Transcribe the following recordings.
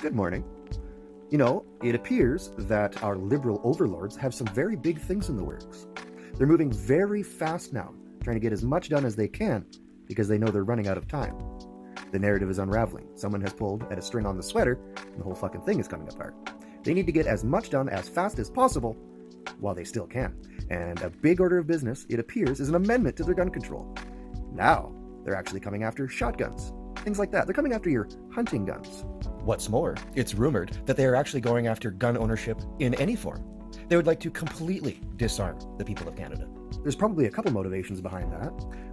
Good morning. It appears that our liberal overlords have some very big things in the works. They're moving very fast now, trying to get as much done as they can because they know they're running out of time. The narrative is unraveling. Someone has pulled at a string on the sweater, and the whole fucking thing is coming apart. They need to get as much done as fast as possible while they still can. And a big order of business, it appears, is an amendment to their gun control. Now, they're actually coming after shotguns. Things like that. They're coming after your hunting guns. What's more, it's rumored that they are actually going after gun ownership in any form. They would like to completely disarm the people of Canada. There's probably a couple motivations behind that.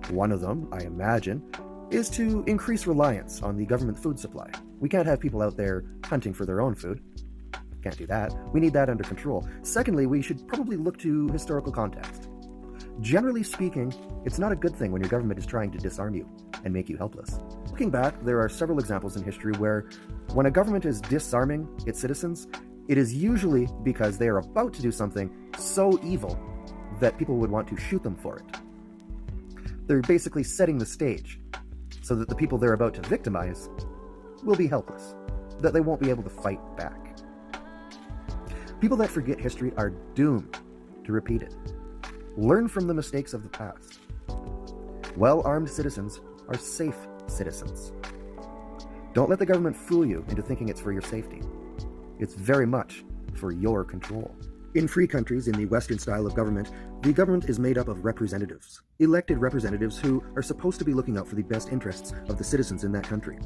One of them, I imagine, is to increase reliance on the government food supply. We can't have people out there hunting for their own food. Can't do that. We need that under control. Secondly, we should probably look to historical context. Generally speaking, it's not a good thing when your government is trying to disarm you and make you helpless. Looking back, there are several examples in history where when a government is disarming its citizens, it is usually because they are about to do something so evil that people would want to shoot them for it. They're basically setting the stage so that the people they're about to victimize will be helpless, that they won't be able to fight back. People that forget history are doomed to repeat it. Learn from the mistakes of the past. Well-armed citizens are safe citizens. Don't let the government fool you into thinking it's for your safety. It's very much for your control. In free countries in the Western style of government, the government is made up of representatives, elected representatives who are supposed to be looking out for the best interests of the citizens in that country.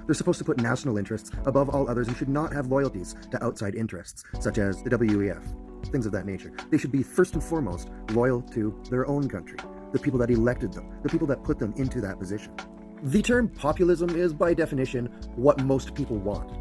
They're supposed to put national interests above all others and should not have loyalties to outside interests, such as the WEF, things of that nature. They should be first and foremost loyal to their own country, the people that elected them, the people that put them into that position. The term populism is, by definition, what most people want,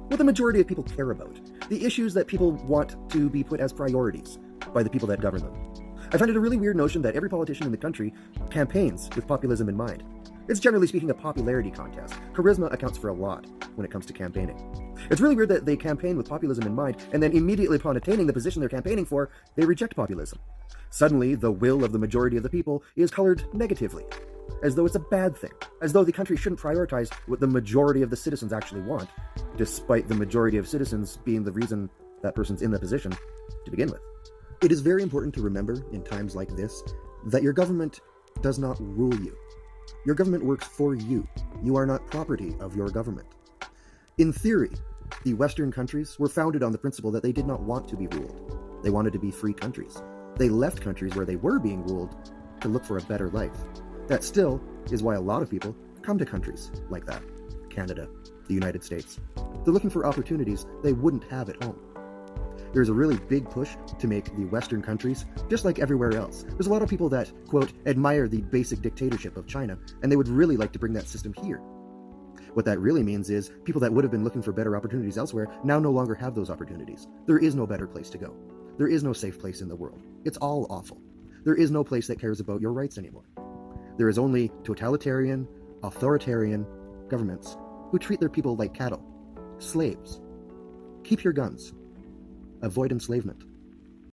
what the majority of people care about, the issues that people want to be put as priorities by the people that govern them. I find it a really weird notion that every politician in the country campaigns with populism in mind. It's generally speaking a popularity contest. Charisma accounts for a lot when it comes to campaigning. It's really weird that they campaign with populism in mind, and then immediately upon attaining the position they're campaigning for, they reject populism. Suddenly, the will of the majority of the people is colored negatively, as though it's a bad thing, as though the country shouldn't prioritize what the majority of the citizens actually want, despite the majority of citizens being the reason that person's in the position to begin with. It is very important to remember in times like this that your government does not rule you. Your government works for you. You are not property of your government. In theory, the Western countries were founded on the principle that they did not want to be ruled. They wanted to be free countries. They left countries where they were being ruled to look for a better life. That still is why a lot of people come to countries like that. Canada, the United States. They're looking for opportunities they wouldn't have at home. There's a really big push to make the Western countries just like everywhere else. There's a lot of people that, quote, admire the basic dictatorship of China, and they would really like to bring that system here. What that really means is people that would have been looking for better opportunities elsewhere now no longer have those opportunities. There is no better place to go. There is no safe place in the world. It's all awful. There is no place that cares about your rights anymore. There is only totalitarian, authoritarian governments who treat their people like cattle, slaves. Keep your guns. Avoid enslavement.